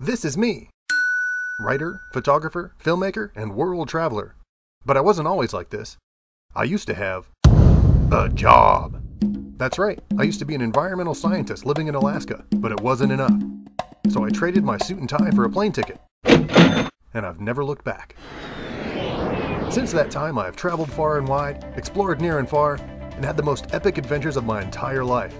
This is me. Writer, photographer, filmmaker, and world traveler. But I wasn't always like this. I used to have a job. That's right, I used to be an environmental scientist living in Alaska, but it wasn't enough. So I traded my suit and tie for a plane ticket. And I've never looked back. Since that time, I have traveled far and wide, explored near and far, and had the most epic adventures of my entire life.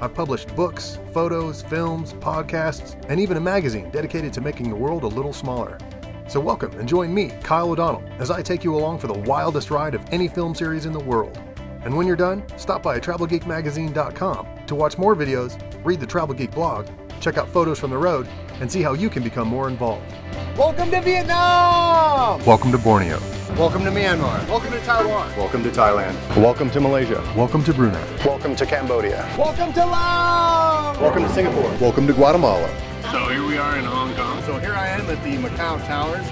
I've published books, photos, films, podcasts, and even a magazine dedicated to making the world a little smaller. So welcome and join me, Kyle O'Donnell, as I take you along for the wildest ride of any film series in the world. And when you're done, stop by TravelGeekMagazine.com to watch more videos, read the Travel Geek blog, check out photos from the road, and see how you can become more involved. Welcome to Vietnam! Welcome to Borneo. Welcome to Myanmar. Welcome to Taiwan. Welcome to Thailand. Welcome to Malaysia. Welcome to Brunei. Welcome to Cambodia. Welcome to Laos! Welcome to Singapore. Welcome to Guatemala. So here we are in Hong Kong. So here I am at the Macau Towers.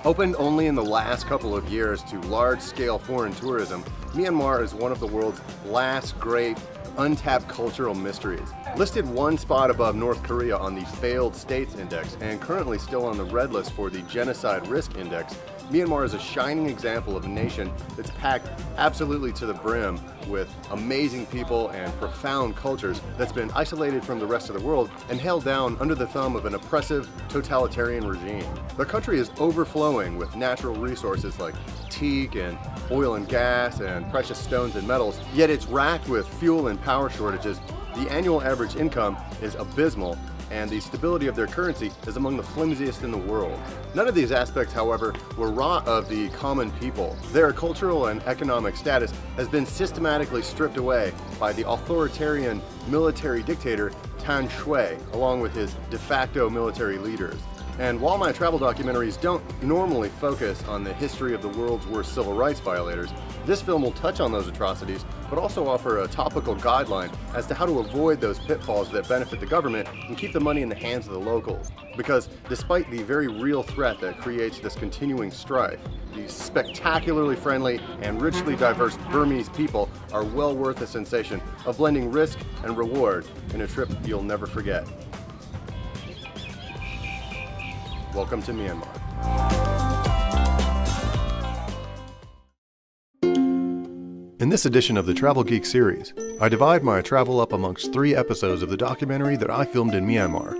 Opened only in the last couple of years to large-scale foreign tourism, Myanmar is one of the world's last great untapped cultural mysteries. Listed one spot above North Korea on the Failed States Index and currently still on the red list for the Genocide Risk Index, Myanmar is a shining example of a nation that's packed absolutely to the brim with amazing people and profound cultures that's been isolated from the rest of the world and held down under the thumb of an oppressive totalitarian regime. The country is overflowing with natural resources like teak and oil and gas and precious stones and metals, yet it's racked with fuel and power shortages. The annual average income is abysmal, and the stability of their currency is among the flimsiest in the world. None of these aspects, however, were wrought of the common people. Their cultural and economic status has been systematically stripped away by the authoritarian military dictator Tan Shui, along with his de facto military leaders. And while my travel documentaries don't normally focus on the history of the world's worst civil rights violators, this film will touch on those atrocities, but also offer a topical guideline as to how to avoid those pitfalls that benefit the government and keep the money in the hands of the locals. Because despite the very real threat that creates this continuing strife, these spectacularly friendly and richly diverse Burmese people are well worth the sensation of blending risk and reward in a trip you'll never forget. Welcome to Myanmar. In this edition of the Travel Geek series, I divide my travel up amongst 3 episodes of the documentary that I filmed in Myanmar.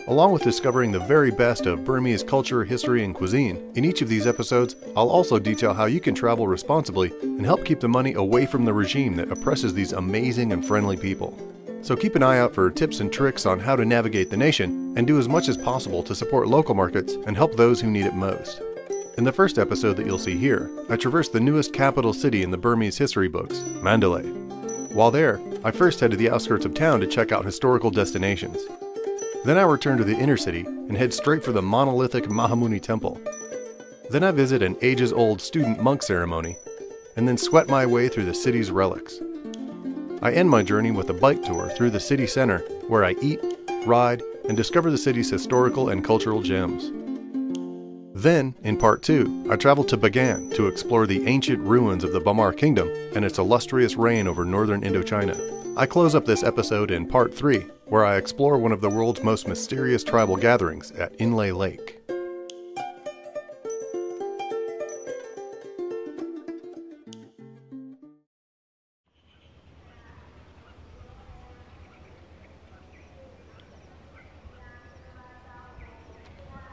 Along with discovering the very best of Burmese culture, history, and cuisine, in each of these episodes, I'll also detail how you can travel responsibly and help keep the money away from the regime that oppresses these amazing and friendly people. So keep an eye out for tips and tricks on how to navigate the nation and do as much as possible to support local markets and help those who need it most. In the first episode that you'll see here, I traversed the newest capital city in the Burmese history books, Mandalay. While there, I first head to the outskirts of town to check out historical destinations. Then I return to the inner city and head straight for the monolithic Mahamuni temple. Then I visit an ages-old student monk ceremony, and then sweat my way through the city's relics. I end my journey with a bike tour through the city center, where I eat, ride, and discover the city's historical and cultural gems. Then, in part 2, I travel to Bagan to explore the ancient ruins of the Bamar Kingdom and its illustrious reign over northern Indochina. I close up this episode in part 3, where I explore one of the world's most mysterious tribal gatherings at Inle Lake.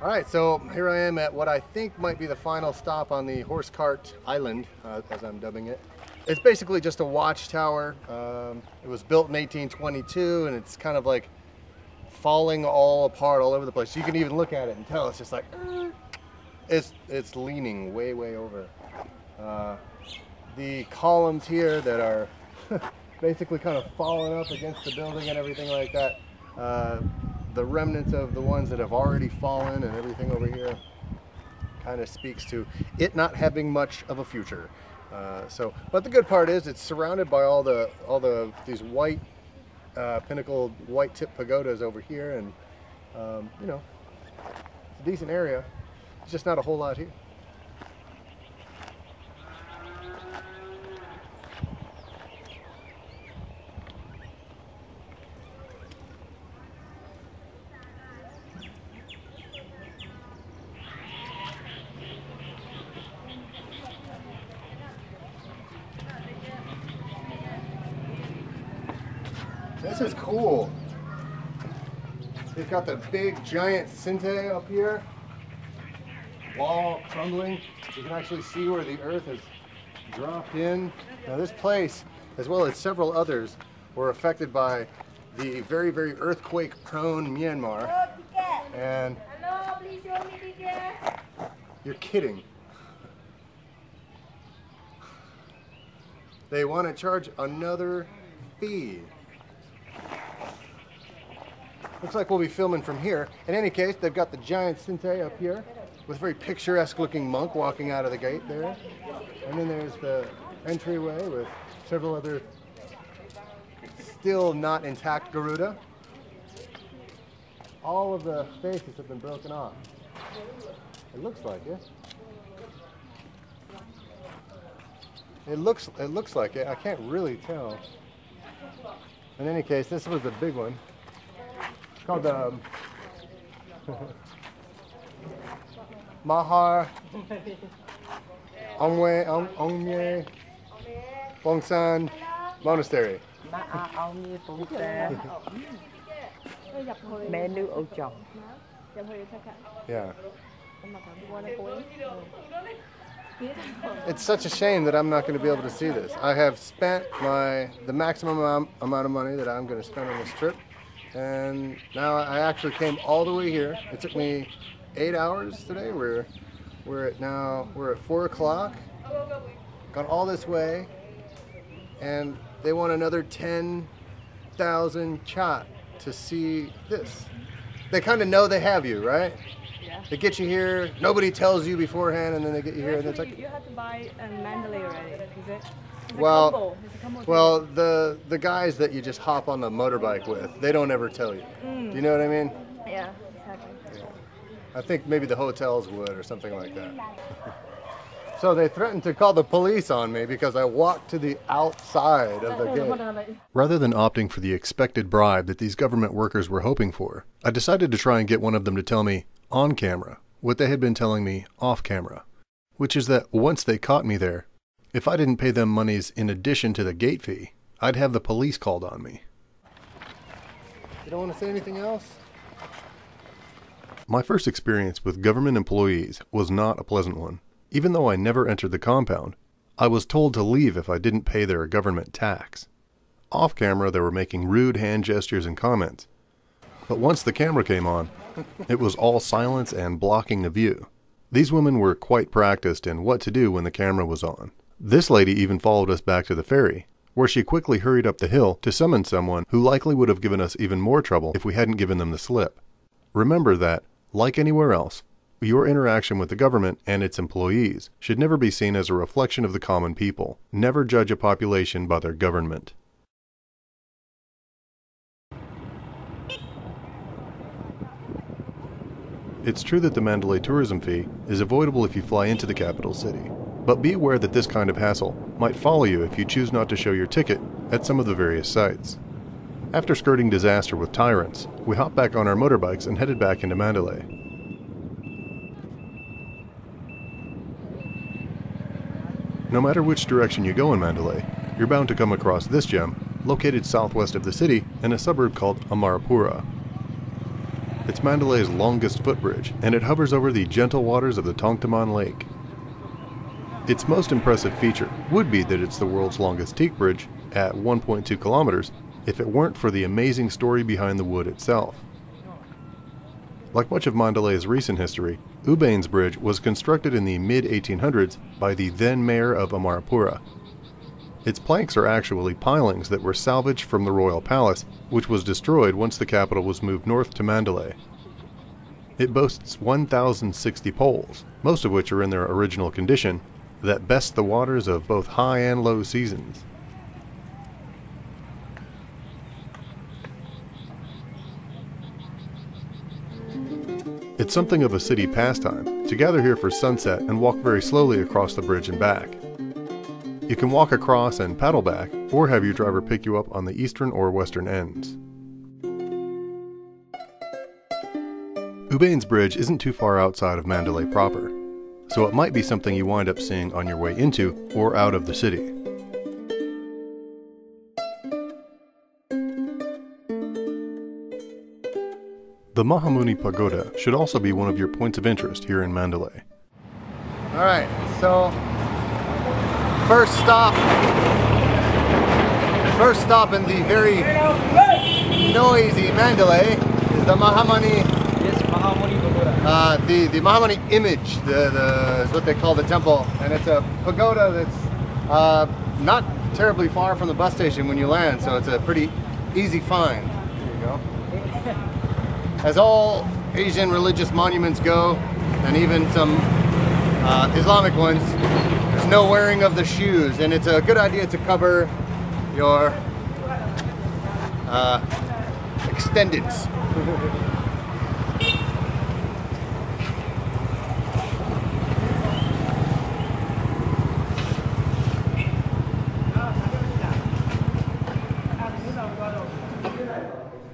All right, so here I am at what I think might be the final stop on the horse cart island, as I'm dubbing it. It's basically just a watchtower. It was built in 1822, and it's kind of like falling all apart all over the place. You can even look at it and tell it's just like, it's leaning way, way over. The columns here that are basically kind of falling up against the building and everything like that. The remnants of the ones that have already fallen and everything over here kind of speaks to it not having much of a future. But the good part is it's surrounded by all these white pinnacled white tip pagodas over here, and you know, it's a decent area. It's just not a whole lot here. This is cool. They've got the big giant sinte up here. Wall crumbling. You can actually see where the earth has dropped in. Now this place, as well as several others, were affected by the very, very earthquake-prone Myanmar. And you're kidding. They want to charge another fee. Looks like we'll be filming from here. In any case, they've got the giant sinte up here with a very picturesque looking monk walking out of the gate there. And then there's the entryway with several other still not intact Garuda. All of the faces have been broken off. It looks like it. It looks like it. I can't really tell. In any case, this was the big one. It's called Mahar Ongye Bongsan Monastery. Yeah. It's such a shame that I'm not going to be able to see this. I have spent the maximum amount of money that I'm going to spend on this trip, and now I actually came all the way here. It took me 8 hours today. We're at 4 o'clock. Got all this way, and they want another 10,000 chat to see this. They kind of know they have you, right? They get you here, nobody tells you beforehand, and then they get you here, and it's like... You have to buy a Mandalay already, is it? Well, the guys that you just hop on the motorbike with, they don't ever tell you. Do you know what I mean? Yeah, exactly. Yeah. I think maybe the hotels would, or something like that. So they threatened to call the police on me because I walked to the outside of the gate. Rather than opting for the expected bribe that these government workers were hoping for, I decided to try and get one of them to tell me on camera what they had been telling me off camera, which is that once they caught me there, if I didn't pay them monies in addition to the gate fee, I'd have the police called on me. You don't want to say anything else? My first experience with government employees was not a pleasant one. Even though I never entered the compound, I was told to leave if I didn't pay their government tax. Off camera, they were making rude hand gestures and comments. But once the camera came on, it was all silence and blocking the view. These women were quite practiced in what to do when the camera was on. This lady even followed us back to the ferry, where she quickly hurried up the hill to summon someone who likely would have given us even more trouble if we hadn't given them the slip. Remember that, like anywhere else, your interaction with the government and its employees should never be seen as a reflection of the common people. Never judge a population by their government. It's true that the Mandalay tourism fee is avoidable if you fly into the capital city, but be aware that this kind of hassle might follow you if you choose not to show your ticket at some of the various sites. After skirting disaster with tyrants, we hopped back on our motorbikes and headed back into Mandalay. No matter which direction you go in Mandalay, you're bound to come across this gem, located southwest of the city in a suburb called Amarapura. It's Mandalay's longest footbridge, and it hovers over the gentle waters of the Tongtaman Lake. Its most impressive feature would be that it's the world's longest teak bridge, at 1.2 kilometers, if it weren't for the amazing story behind the wood itself. Like much of Mandalay's recent history, Bain's bridge was constructed in the mid-1800s by the then mayor of Amarapura. Its planks are actually pilings that were salvaged from the royal palace, which was destroyed once the capital was moved north to Mandalay. It boasts 1,060 poles, most of which are in their original condition, that best the waters of both high and low seasons. It's something of a city pastime to gather here for sunset and walk very slowly across the bridge and back. You can walk across and paddle back, or have your driver pick you up on the eastern or western ends. Bain's bridge isn't too far outside of Mandalay proper, so it might be something you wind up seeing on your way into or out of the city. The Mahamuni pagoda should also be one of your points of interest here in Mandalay. Alright, so first stop in the very noisy Mandalay is the Mahamuni. Yes, Mahamuni pagoda. The Mahamuni image, is what they call the temple, and it's a pagoda that's not terribly far from the bus station when you land, so it's a pretty easy find. There you go. As all Asian religious monuments go, and even some Islamic ones, there's no wearing of the shoes, and it's a good idea to cover your extendeds.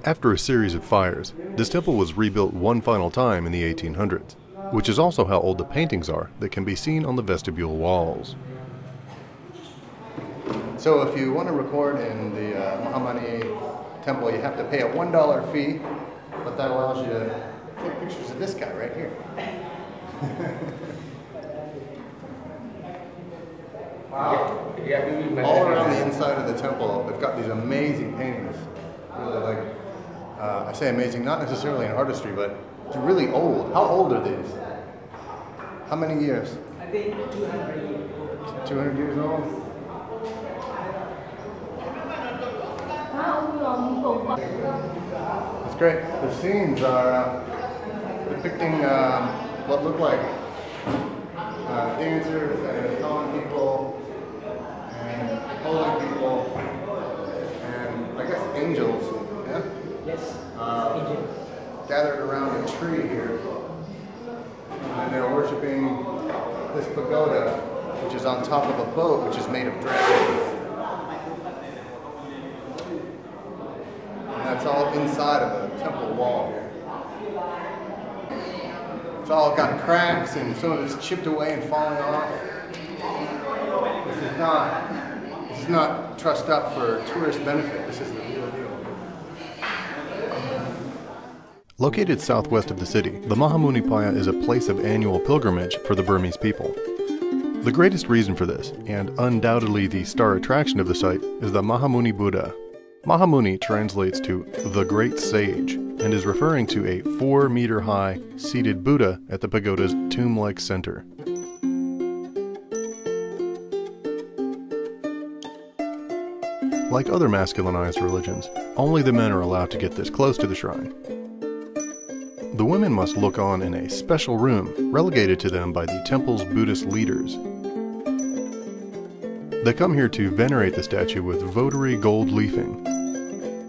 After a series of fires, this temple was rebuilt one final time in the 1800s, which is also how old the paintings are that can be seen on the vestibule walls. So if you want to record in the Mahamuni temple, you have to pay a $1 fee, but that allows you to take pictures of this guy right here. Wow. All around the inside of the temple, they've got these amazing paintings. Really, like, I say amazing, not necessarily in artistry, but they're really old. How old are these? How many years? I think 200 years. 200 years old? That's great. The scenes are depicting what look like dancers and calling people and holy people and I guess angels. Yeah? Yes, Gathered around a tree here, and they're worshiping this pagoda, which is on top of a boat, which is made of dragons. And that's all inside of a temple wall here. It's all got cracks, and some of it's chipped away and falling off. This is not trussed up for tourist benefit. This is the real deal. Located southwest of the city, the Mahamuni Paya is a place of annual pilgrimage for the Burmese people. The greatest reason for this, and undoubtedly the star attraction of the site, is the Mahamuni Buddha. Mahamuni translates to the Great Sage, and is referring to a 4-meter-high, seated Buddha at the pagoda's tomb-like center. Like other masculinized religions, only the men are allowed to get this close to the shrine. The women must look on in a special room relegated to them by the temple's Buddhist leaders. They come here to venerate the statue with votary gold leafing.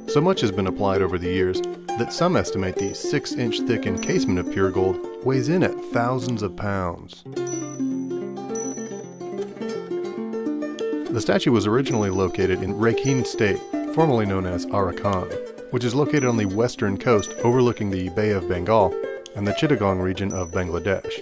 So much has been applied over the years that some estimate the 6-inch thick encasement of pure gold weighs in at thousands of pounds. The statue was originally located in Rakhine State, formerly known as Arakan, which is located on the western coast overlooking the Bay of Bengal and the Chittagong region of Bangladesh.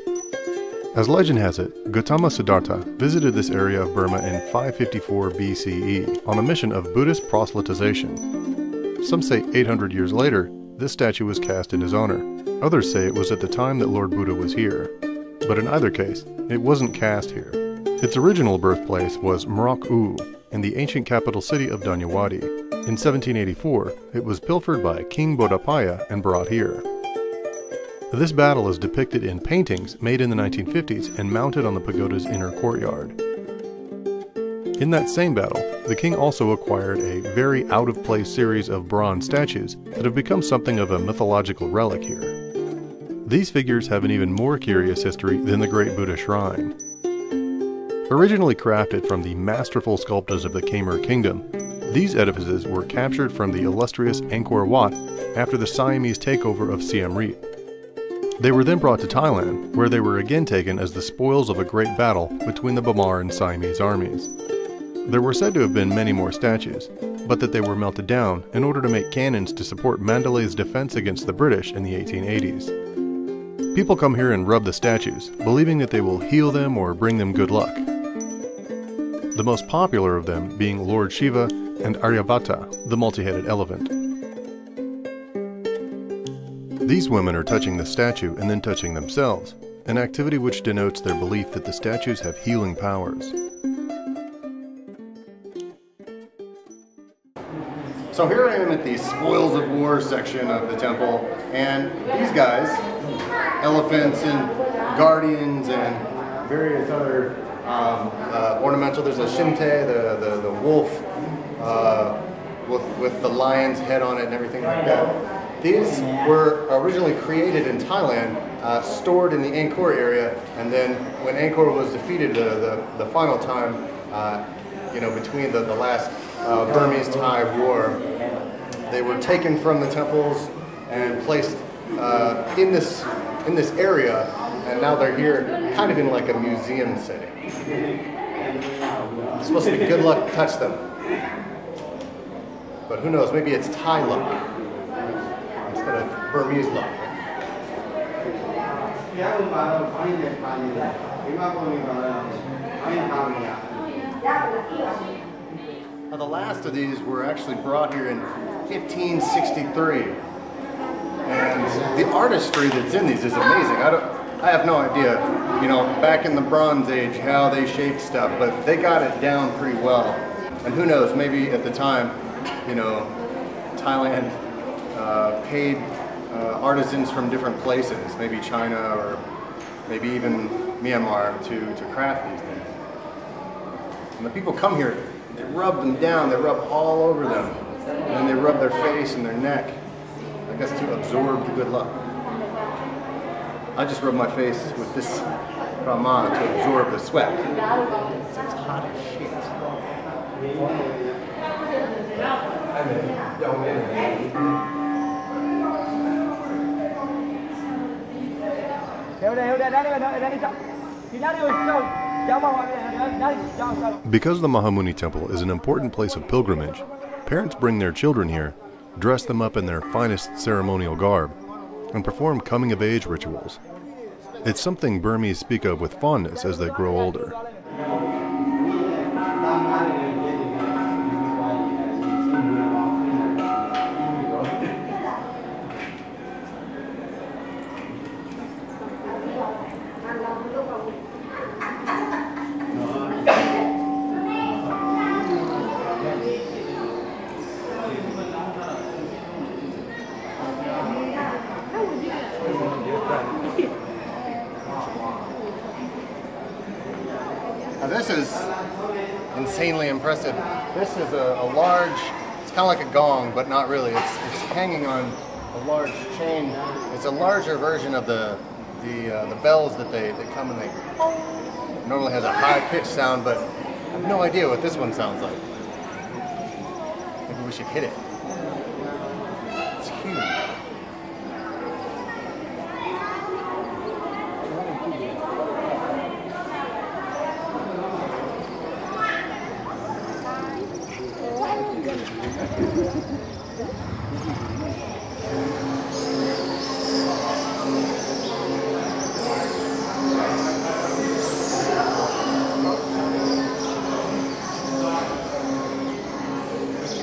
As legend has it, Gautama Siddhartha visited this area of Burma in 554 BCE on a mission of Buddhist proselytization. Some say 800 years later, this statue was cast in his honor. Others say it was at the time that Lord Buddha was here. But in either case, it wasn't cast here. Its original birthplace was Merak-U, in the ancient capital city of Danyawadi. In 1784, it was pilfered by King Bodapaya and brought here. This battle is depicted in paintings made in the 1950s and mounted on the pagoda's inner courtyard. In that same battle, the king also acquired a very out-of-place series of bronze statues that have become something of a mythological relic here. These figures have an even more curious history than the Great Buddha Shrine. Originally crafted from the masterful sculptors of the Khmer Kingdom, these edifices were captured from the illustrious Angkor Wat after the Siamese takeover of Siem Reap. They were then brought to Thailand, where they were again taken as the spoils of a great battle between the Bamar and Siamese armies. There were said to have been many more statues, but that they were melted down in order to make cannons to support Mandalay's defense against the British in the 1880s. People come here and rub the statues, believing that they will heal them or bring them good luck. The most popular of them being Lord Shiva and Aryabhata, the multi-headed elephant. These women are touching the statue and then touching themselves, an activity which denotes their belief that the statues have healing powers. So here I am at the Spoils of War section of the temple, and these guys, elephants and guardians and various other ornamental, there's a shinte, the wolf with the lion's head on it and everything like that. These were originally created in Thailand, stored in the Angkor area, and then when Angkor was defeated the final time, between the last Burmese-Thai war, they were taken from the temples and placed in this area, and now they're here kind of in like a museum setting. It's supposed to be good luck to touch them. But who knows, maybe it's Thai luck instead of Burmese luck. Now, the last of these were actually brought here in 1563, and the artistry that's in these is amazing. I have no idea, back in the Bronze Age how they shaped stuff, but they got it down pretty well. And who knows, maybe at the time, Thailand paid artisans from different places, maybe China or maybe even Myanmar, to craft these things. And the people come here, they rub them down, they rub all over them, and then they rub their face and their neck, I guess to absorb the good luck. I just rub my face with this Brahma to absorb the sweat. It's hot as shit. Because the Mahamuni temple is an important place of pilgrimage, parents bring their children here, dress them up in their finest ceremonial garb, and perform coming-of-age rituals. It's something Burmese speak of with fondness as they grow older. Now this is insanely impressive. This is a large, it's kind of like a gong, but not really. It's hanging on a large chain. It's a larger version of the bells that they come and they normally has a high-pitched sound, but I have no idea what this one sounds like. Maybe we should hit it. It's huge.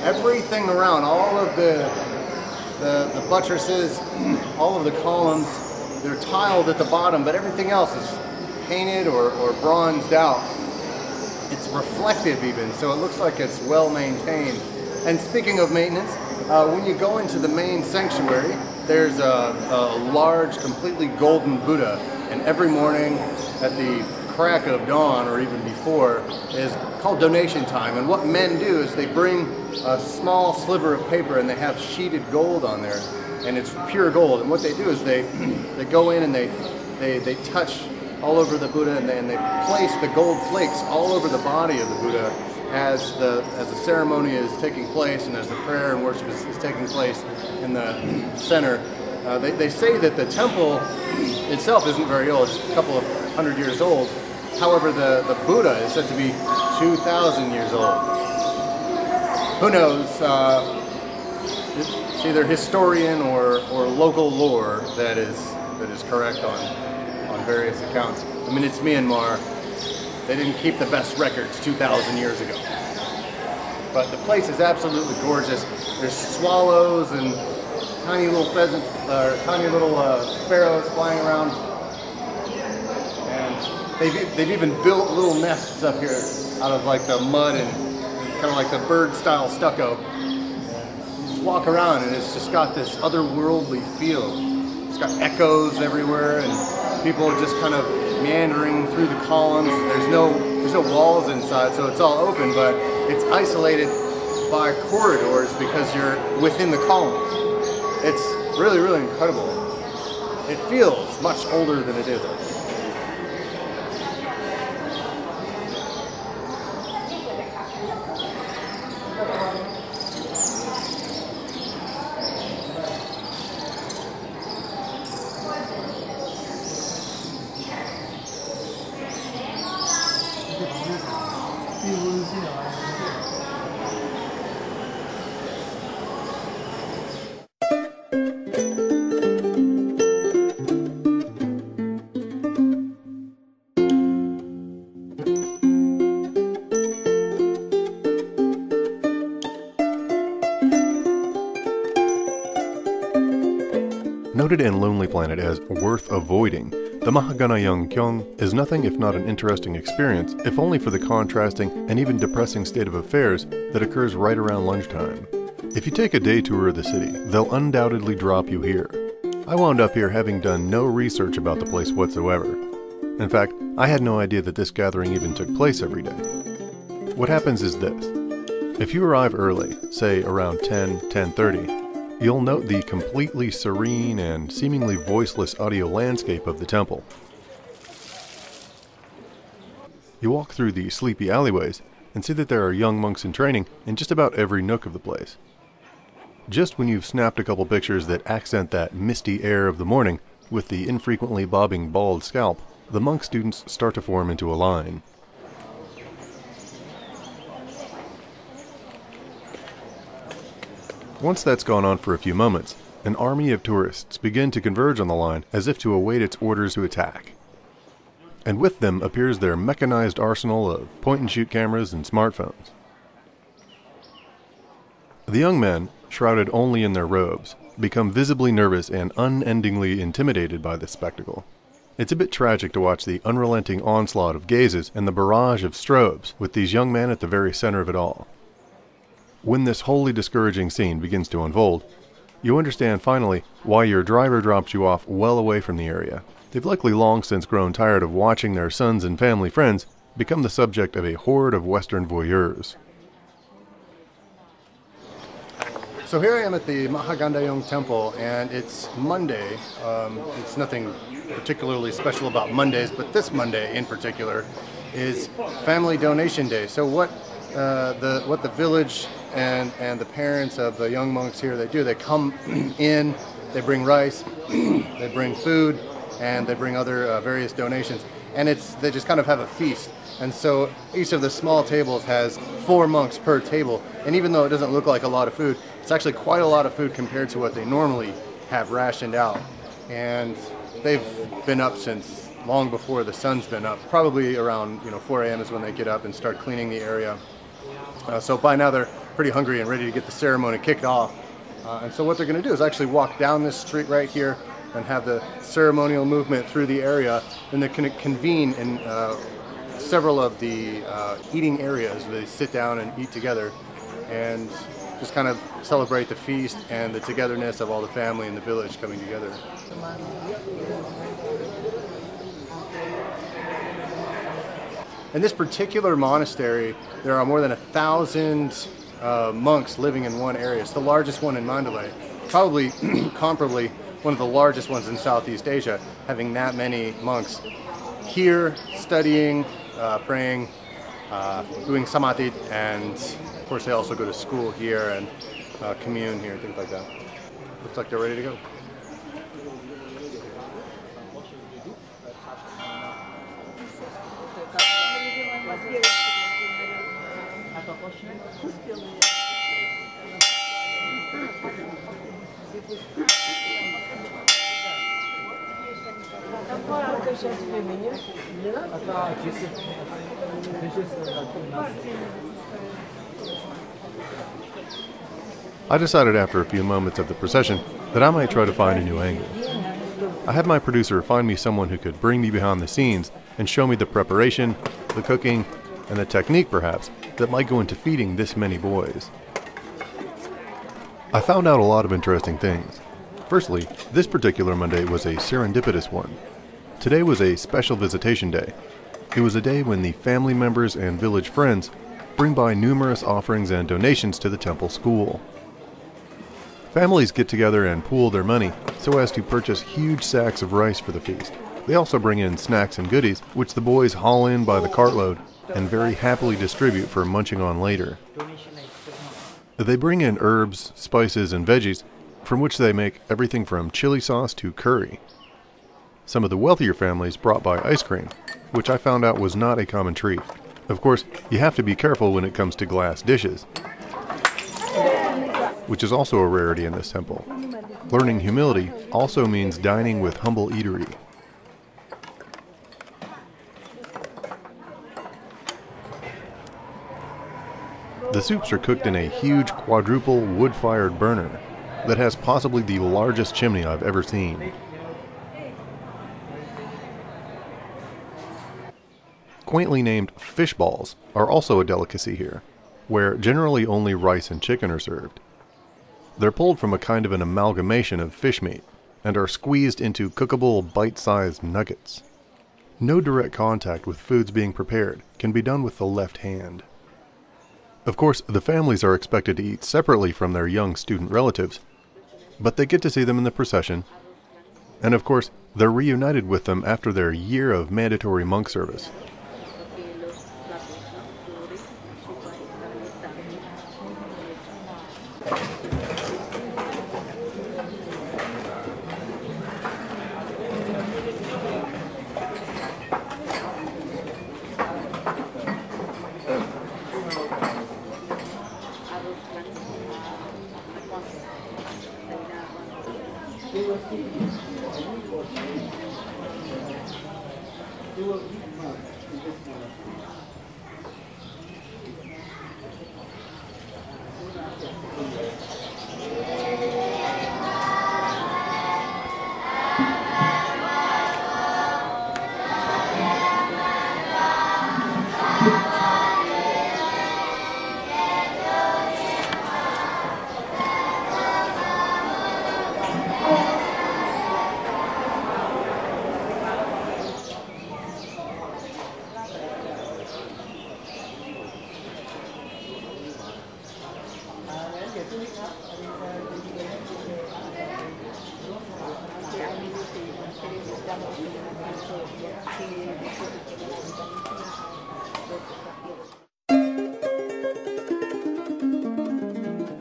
Everything around, all of the the buttresses, all of the columns, they're tiled at the bottom, but everything else is painted or bronzed out. It's reflective even, so it looks like it's well maintained. And speaking of maintenance, when you go into the main sanctuary, there's a large, completely golden Buddha, and every morning at the crack of dawn or even before is called donation time. And what men do is they bring a small sliver of paper and they have sheeted gold on there, and it's pure gold. And what they do is they go in and they touch all over the Buddha, and they place the gold flakes all over the body of the Buddha as the ceremony is taking place and as the prayer and worship is taking place in the center. They say that the temple itself isn't very old, it's a couple of hundred years old. However, the Buddha is said to be 2,000 years old. Who knows? It's either historian or local lore that is correct on various accounts. I mean, it's Myanmar. They didn't keep the best records 2,000 years ago. But the place is absolutely gorgeous. There's swallows and tiny little pheasants, tiny little sparrows flying around. And they've even built little nests up here out of like the mud and kind of like the bird-style stucco. You just walk around and it's just got this otherworldly feel. It's got echoes everywhere and people are just kind of meandering through the columns. There's no walls inside, so it's all open, but it's isolated by corridors because you're within the column. It's really, really incredible. It feels much older than it is. Noted in Lonely Planet as worth avoiding, the Mahaganayang is nothing if not an interesting experience, if only for the contrasting and even depressing state of affairs that occurs right around lunchtime. If you take a day tour of the city, they'll undoubtedly drop you here. I wound up here having done no research about the place whatsoever. In fact, I had no idea that this gathering even took place every day. What happens is this. If you arrive early, say around 10:30, you'll note the completely serene and seemingly voiceless audio landscape of the temple. You walk through the sleepy alleyways and see that there are young monks in training in just about every nook of the place. Just when you've snapped a couple pictures that accent that misty air of the morning with the infrequently bobbing bald scalp, the monk students start to form into a line. Once that's gone on for a few moments, an army of tourists begin to converge on the line as if to await its orders to attack. And with them appears their mechanized arsenal of point-and-shoot cameras and smartphones. The young men, shrouded only in their robes, become visibly nervous and unendingly intimidated by this spectacle. It's a bit tragic to watch the unrelenting onslaught of gazes and the barrage of strobes, with these young men at the very center of it all. When this wholly discouraging scene begins to unfold, you understand finally why your driver drops you off well away from the area. They've likely long since grown tired of watching their sons and family friends become the subject of a horde of Western voyeurs. So here I am at the Mahaganayang Temple, and it's Monday. It's nothing particularly special about Mondays, but this Monday in particular is Family Donation Day. So what the village and the parents of the young monks here, they come in, they bring rice, they bring food, and they bring other various donations, and they just kind of have a feast. And so each of the small tables has 4 monks per table, and even though it doesn't look like a lot of food, it's actually quite a lot of food compared to what they normally have rationed out. And they've been up since long before the sun's been up. Probably around 4 a.m. is when they get up and start cleaning the area. So by now they're pretty hungry and ready to get the ceremony kicked off. And so what they're going to do is actually walk down this street right here and have the ceremonial movement through the area, and they're going to convene in several of the eating areas where they sit down and eat together and just kind of celebrate the feast and the togetherness of all the family in the village coming together. In this particular monastery, there are more than 1,000 monks living in one area. It's the largest one in Mandalay, probably comparably one of the largest ones in Southeast Asia, having that many monks here studying, praying, doing samadhi, and of course they also go to school here and commune here, things like that. Looks like they're ready to go. I decided after a few moments of the procession that I might try to find a new angle. I had my producer find me someone who could bring me behind the scenes and show me the preparation, the cooking, and the technique perhaps that might go into feeding this many boys. I found out a lot of interesting things. Firstly, this particular Monday was a serendipitous one. Today was a special visitation day. It was a day when the family members and village friends bring by numerous offerings and donations to the temple school. Families get together and pool their money so as to purchase huge sacks of rice for the feast. They also bring in snacks and goodies, which the boys haul in by the cartload and very happily distribute for munching on later. They bring in herbs, spices, and veggies, from which they make everything from chili sauce to curry. Some of the wealthier families brought by ice cream, which I found out was not a common treat. Of course, you have to be careful when it comes to glass dishes, which is also a rarity in this temple. Learning humility also means dining with humble eatery. The soups are cooked in a huge quadruple wood-fired burner that has possibly the largest chimney I've ever seen. Quaintly named fish balls are also a delicacy here, where generally only rice and chicken are served. They're pulled from a kind of an amalgamation of fish meat and are squeezed into cookable bite-sized nuggets. No direct contact with foods being prepared can be done with the left hand. Of course, the families are expected to eat separately from their young student relatives, but they get to see them in the procession, and of course, they're reunited with them after their year of mandatory monk service.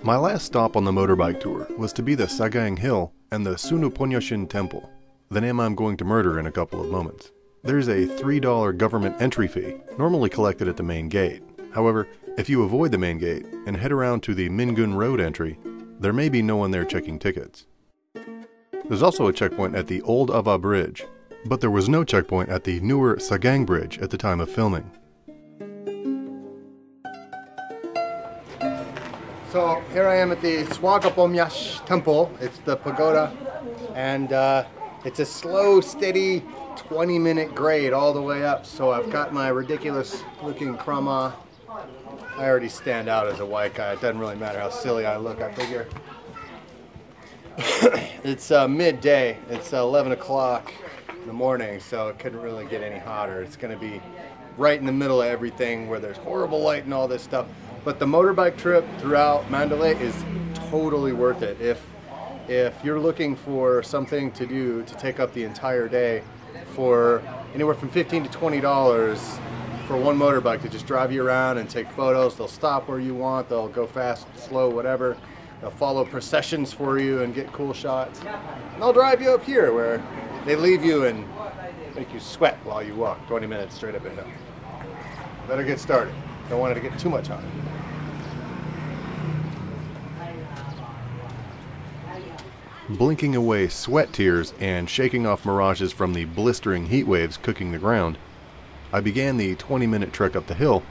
My last stop on the motorbike tour was to be the Sagaing Hill and the Sunuponyoshin Temple, the name I'm going to murder in a couple of moments. There's a $3 government entry fee, normally collected at the main gate. However, if you avoid the main gate and head around to the Mingun Road entry, there may be no one there checking tickets. There's also a checkpoint at the Old Ava Bridge, but there was no checkpoint at the newer Sagaing Bridge at the time of filming. So here I am at the Swagapomyash temple. It's the pagoda, and it's a slow, steady 20-minute grade all the way up. So I've got my ridiculous looking krama. I already stand out as a white guy. It doesn't really matter how silly I look, I figure. It's midday. It's 11 o'clock in the morning, so it couldn't really get any hotter. It's going to be right in the middle of everything where there's horrible light and all this stuff. But the motorbike trip throughout Mandalay is totally worth it. If you're looking for something to do to take up the entire day for anywhere from $15 to $20 for one motorbike to just drive you around and take photos. They'll stop where you want, they'll go fast, slow, whatever. They'll follow processions for you and get cool shots. And they'll drive you up here where they leave you and make you sweat while you walk 20 minutes straight up a hill. Better get started. Don't want it to get too much hot. Blinking away sweat tears and shaking off mirages from the blistering heat waves cooking the ground, I began the 20-minute trek up the hill,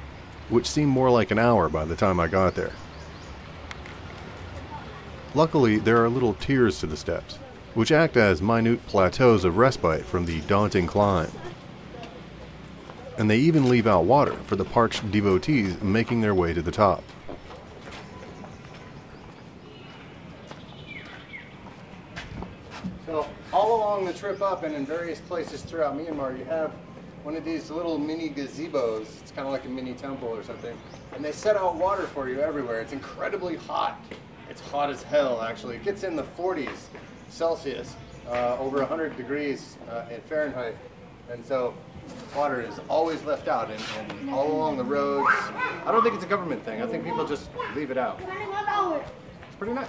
which seemed more like an hour by the time I got there. Luckily, there are little tiers to the steps, which act as minute plateaus of respite from the daunting climb. And they even leave out water for the parched devotees making their way to the top. So all along the trip up and in various places throughout Myanmar, you have one of these little mini gazebos. It's kind of like a mini temple or something. And they set out water for you everywhere. It's incredibly hot. It's hot as hell, actually. It gets in the 40s Celsius, over 100 degrees in Fahrenheit. And so water is always left out and all along the roads. I don't think it's a government thing. I think people just leave it out. It's pretty nice.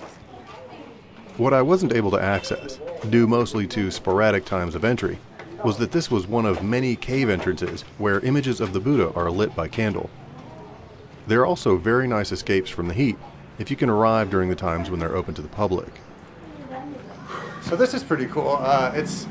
What I wasn't able to access, due mostly to sporadic times of entry, was that this was one of many cave entrances where images of the Buddha are lit by candle. There are also very nice escapes from the heat if you can arrive during the times when they're open to the public. So this is pretty cool. It's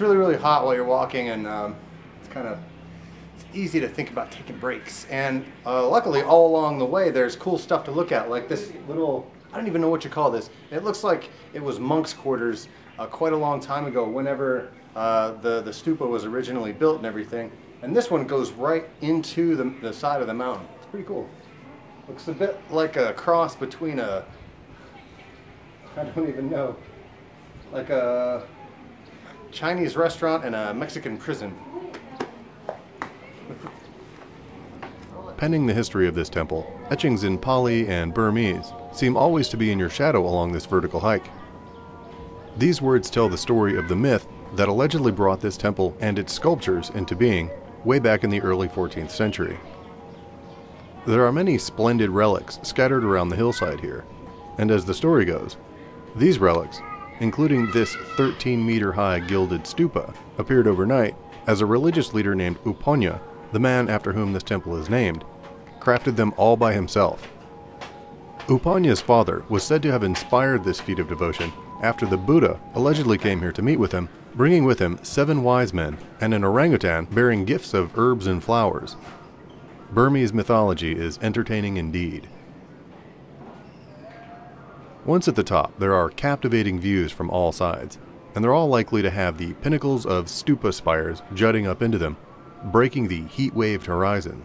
really, really hot while you're walking, and it's easy to think about taking breaks. And luckily, all along the way, there's cool stuff to look at, like this little, I don't even know what you call this. It looks like it was monks' quarters quite a long time ago, whenever the stupa was originally built and everything. And this one goes right into the side of the mountain. It's pretty cool. Looks a bit like a cross between I don't even know, like a Chinese restaurant and a Mexican prison. Pending the history of this temple, etchings in Pali and Burmese seem always to be in your shadow along this vertical hike. These words tell the story of the myth that allegedly brought this temple and its sculptures into being way back in the early 14th century. There are many splendid relics scattered around the hillside here, and as the story goes, these relics, including this 13-meter-high gilded stupa, appeared overnight as a religious leader named Uponya, the man after whom this temple is named, crafted them all by himself. Upanya's father was said to have inspired this feat of devotion after the Buddha allegedly came here to meet with him, bringing with him 7 wise men and an orangutan bearing gifts of herbs and flowers. Burmese mythology is entertaining indeed. Once at the top, there are captivating views from all sides, and they're all likely to have the pinnacles of stupa spires jutting up into them, breaking the heat-waved horizon.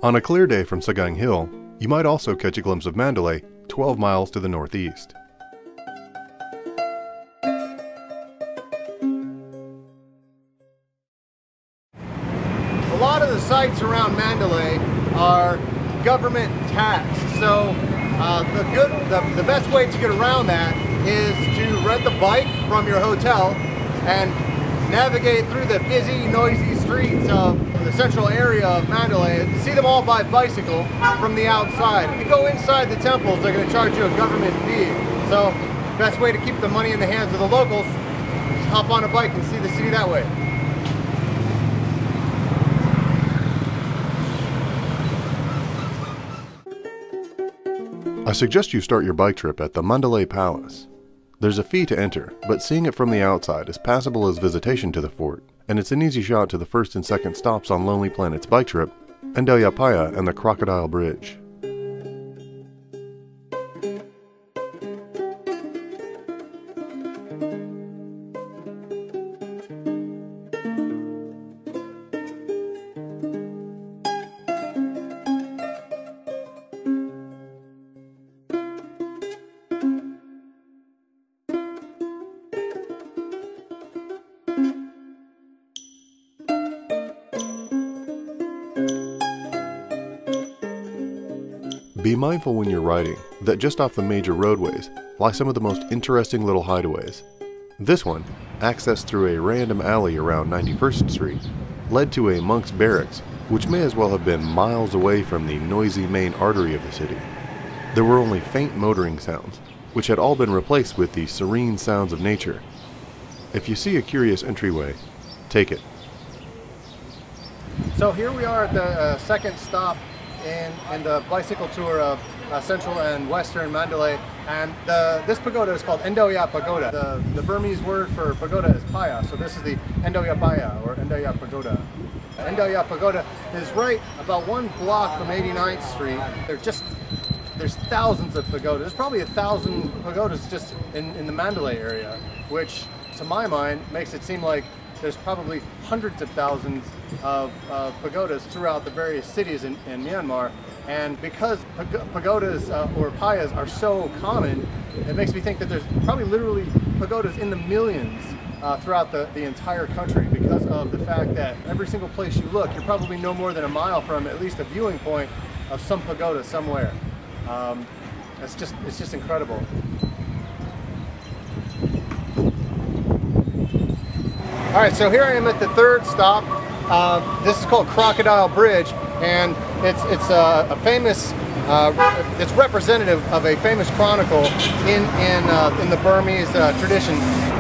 On a clear day from Sagaing Hill, you might also catch a glimpse of Mandalay 12 miles to the northeast. A lot of the sites around Mandalay are government taxed, so the best way to get around that is to rent the bike from your hotel and navigate through the busy, noisy streets of the central area of Mandalay and see them all by bicycle from the outside. If you go inside the temples, they're going to charge you a government fee. So, best way to keep the money in the hands of the locals is hop on a bike and see the city that way. I suggest you start your bike trip at the Mandalay Palace. There's a fee to enter, but seeing it from the outside is passable as visitation to the fort, and it's an easy shot to the first and second stops on Lonely Planet's bike trip, Inle Lake and the Crocodile Bridge. Be mindful when you're riding that just off the major roadways lie some of the most interesting little hideaways. This one, accessed through a random alley around 91st Street, led to a monk's barracks, which may as well have been miles away from the noisy main artery of the city. There were only faint motoring sounds, which had all been replaced with the serene sounds of nature. If you see a curious entryway, take it. So here we are at the second stop in the bicycle tour of central and western Mandalay, and this pagoda is called Inle Lake Pagoda. The Burmese word for pagoda is paya, so this is the Inle Lake Paya, or Inle Lake Pagoda. Inle Lake Pagoda is right about 1 block from 89th Street. There's thousands of pagodas. There's probably 1,000 pagodas just in the Mandalay area, which to my mind makes it seem like there's probably hundreds of thousands of pagodas throughout the various cities in Myanmar. And because pagodas or payas are so common, it makes me think that there's probably literally pagodas in the millions throughout the entire country, because of the fact that every single place you look, you're probably no more than a mile from at least a viewing point of some pagoda somewhere. It's just incredible. All right, so here I am at the third stop. This is called Crocodile Bridge, and it's a famous, it's representative of a famous chronicle in the Burmese tradition.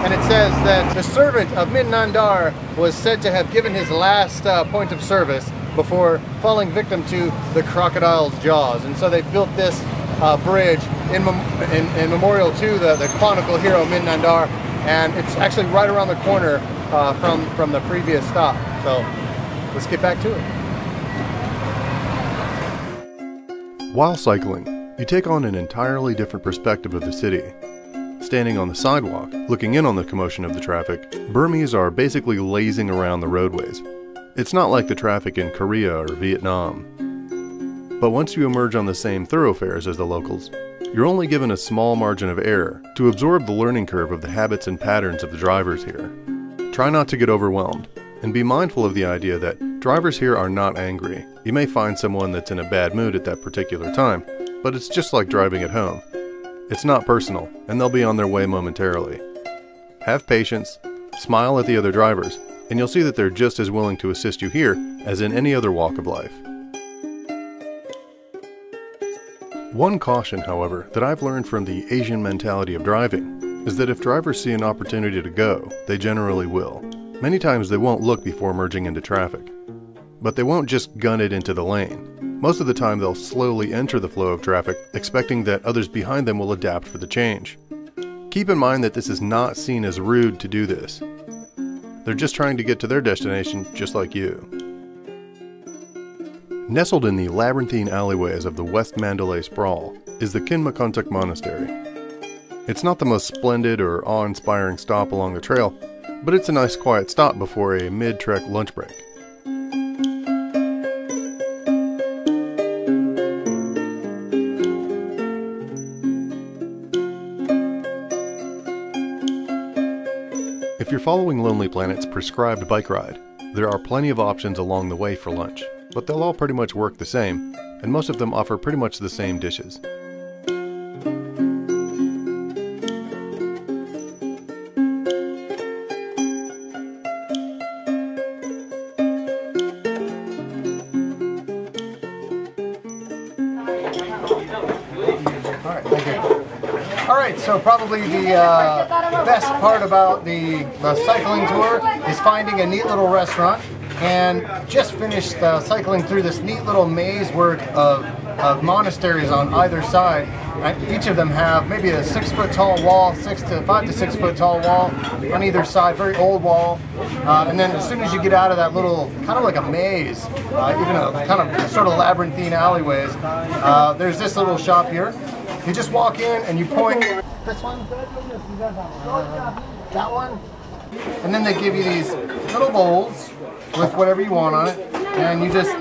And it says that the servant of Min Nandar was said to have given his last point of service before falling victim to the crocodile's jaws. And so they built this bridge in memorial to the chronicle hero Min Nandar, and it's actually right around the corner from the previous stop. So let's get back to it. While cycling, you take on an entirely different perspective of the city. Standing on the sidewalk, looking in on the commotion of the traffic, Burmese are basically lazing around the roadways. It's not like the traffic in Korea or Vietnam. But once you emerge on the same thoroughfares as the locals, you're only given a small margin of error to absorb the learning curve of the habits and patterns of the drivers here. Try not to get overwhelmed, and be mindful of the idea that drivers here are not angry. You may find someone that's in a bad mood at that particular time, but it's just like driving at home. It's not personal, and they'll be on their way momentarily. Have patience, smile at the other drivers, and you'll see that they're just as willing to assist you here as in any other walk of life. One caution, however, that I've learned from the Asian mentality of driving is that if drivers see an opportunity to go, they generally will. Many times they won't look before merging into traffic. But they won't just gun it into the lane. Most of the time they'll slowly enter the flow of traffic, expecting that others behind them will adapt for the change. Keep in mind that this is not seen as rude to do this. They're just trying to get to their destination just like you. Nestled in the labyrinthine alleyways of the West Mandalay sprawl is the Kinmakontuk Monastery. It's not the most splendid or awe-inspiring stop along the trail, but it's a nice quiet stop before a mid-trek lunch break. If you're following Lonely Planet's prescribed bike ride, there are plenty of options along the way for lunch, but they'll all pretty much work the same, and most of them offer pretty much the same dishes. Alright, so probably the best part about the cycling tour is finding a neat little restaurant, and just finished cycling through this neat little maze work of of monasteries on either side. Each of them have maybe a 6 foot tall wall, 5 to 6 foot tall wall on either side, very old wall. And then as soon as you get out of that little, kind of like a maze, even a kind of sort of labyrinthine alleyways, there's this little shop here. You just walk in and you point this one, that one, and then they give you these little bowls with whatever you want on it, and you just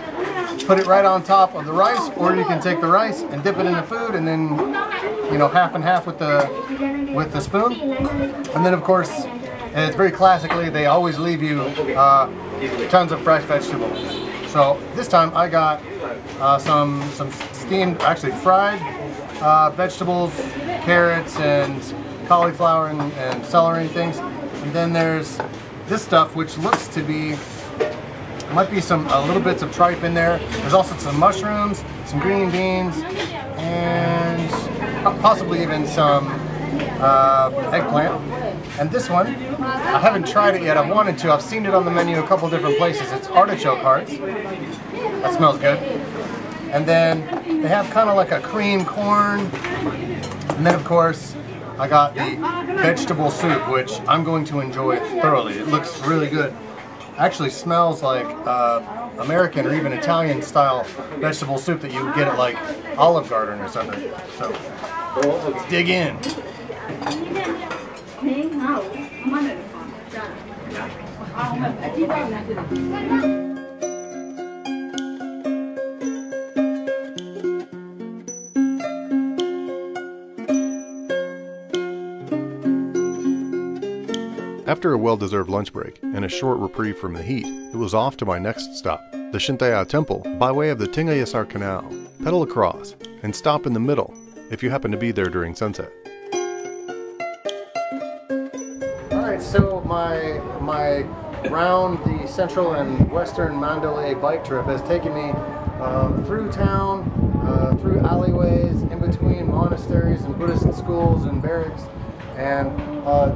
put it right on top of the rice, or you can take the rice and dip it in the food, and then, you know, half and half with the spoon. And then of course, and it's very classically, they always leave you tons of fresh vegetables. So this time I got some steamed, actually fried vegetables, carrots and cauliflower and celery and things. And then there's this stuff which looks to be, might be some little bits of tripe in there. There's also some mushrooms, some green beans, and possibly even some eggplant. And this one, I haven't tried it yet. I've wanted to. I've seen it on the menu a couple different places. It's artichoke hearts. That smells good. And then they have kind of like a cream corn. And then of course, I got the vegetable soup, which I'm going to enjoy thoroughly. It looks really good. Actually smells like American or even Italian style vegetable soup that you would get at like Olive Garden or something. So let's dig in. After a well-deserved lunch break and a short reprieve from the heat, it was off to my next stop, the Shinta-ya Temple, by way of the Tingayasar Canal. Pedal across and stop in the middle if you happen to be there during sunset. Alright, so my round the central and western Mandalay bike trip has taken me through town, through alleyways, in between monasteries and Buddhist schools and barracks, and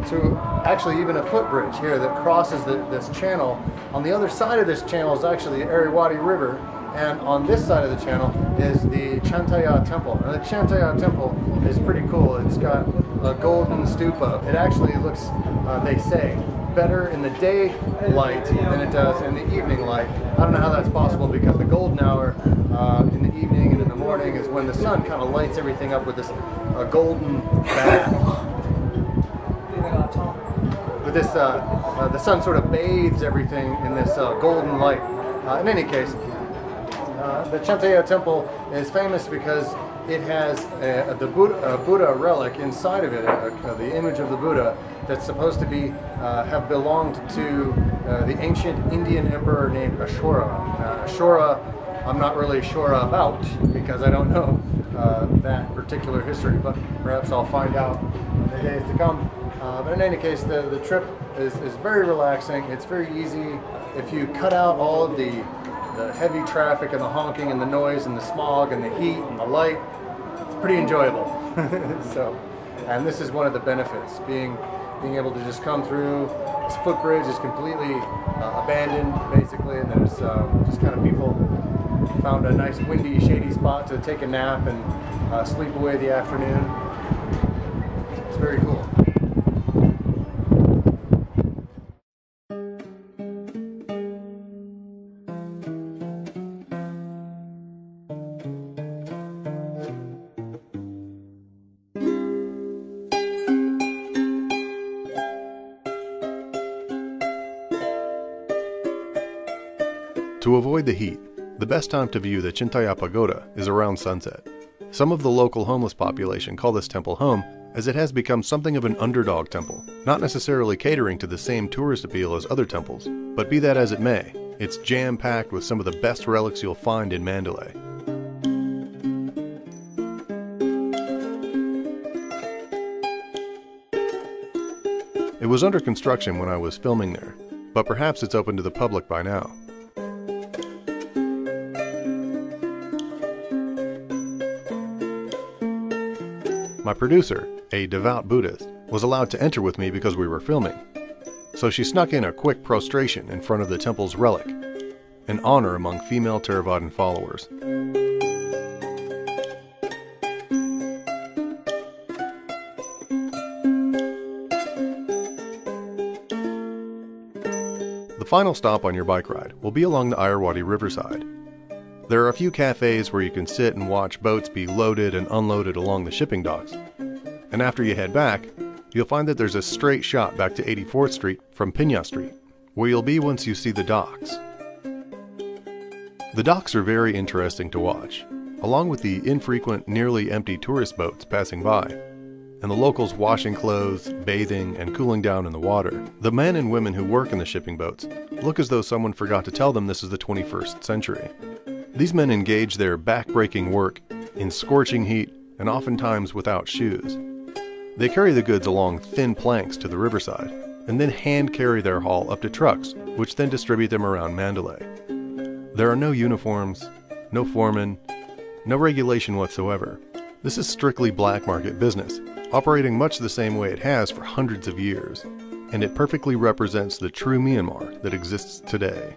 to actually even a footbridge here that crosses this channel. On the other side of this channel is actually the Ariwadi River, and on this side of the channel is the Chantaya Temple. And the Chantaya Temple is pretty cool. It's got a golden stupa. It actually looks, they say, better in the daylight than it does in the evening light. I don't know how that's possible, because the golden hour in the evening and in the morning is when the sun kind of lights everything up with this golden bath. With this, the sun sort of bathes everything in this golden light. In any case, the Chantaya Temple is famous because it has the Buddha relic inside of it, the image of the Buddha that's supposed to be have belonged to the ancient Indian emperor named Ashura. Ashura, I'm not really sure about because I don't know that particular history, but perhaps I'll find out in the days to come. But in any case, the trip is very relaxing. It's very easy. If you cut out all of the heavy traffic and the honking and the noise and the smog and the heat and the light, it's pretty enjoyable. So, and this is one of the benefits, being able to just come through. This footbridge is completely abandoned, basically, and there's just kind of people found a nice windy, shady spot to take a nap and sleep away the afternoon. It's very cool. To avoid the heat, the best time to view the Chintaya Pagoda is around sunset. Some of the local homeless population call this temple home, as it has become something of an underdog temple, not necessarily catering to the same tourist appeal as other temples, but be that as it may, it's jam-packed with some of the best relics you'll find in Mandalay. It was under construction when I was filming there, but perhaps it's open to the public by now. My producer, a devout Buddhist, was allowed to enter with me because we were filming, so she snuck in a quick prostration in front of the temple's relic, an honor among female Theravadan followers. final stop on your bike ride will be along the Irrawaddy Riverside. There are a few cafes where you can sit and watch boats be loaded and unloaded along the shipping docks. And after you head back, you'll find that there's a straight shot back to 84th Street from Pinya Street, where you'll be once you see the docks. The docks are very interesting to watch, along with the infrequent, nearly empty tourist boats passing by, and the locals washing clothes, bathing, and cooling down in the water. The men and women who work in the shipping boats look as though someone forgot to tell them this is the 21st century. These men engage their back-breaking work in scorching heat and oftentimes without shoes. They carry the goods along thin planks to the riverside and then hand carry their haul up to trucks, which then distribute them around Mandalay. There are no uniforms, no foremen, no regulation whatsoever. This is strictly black market business, operating much the same way it has for hundreds of years, and it perfectly represents the true Myanmar that exists today.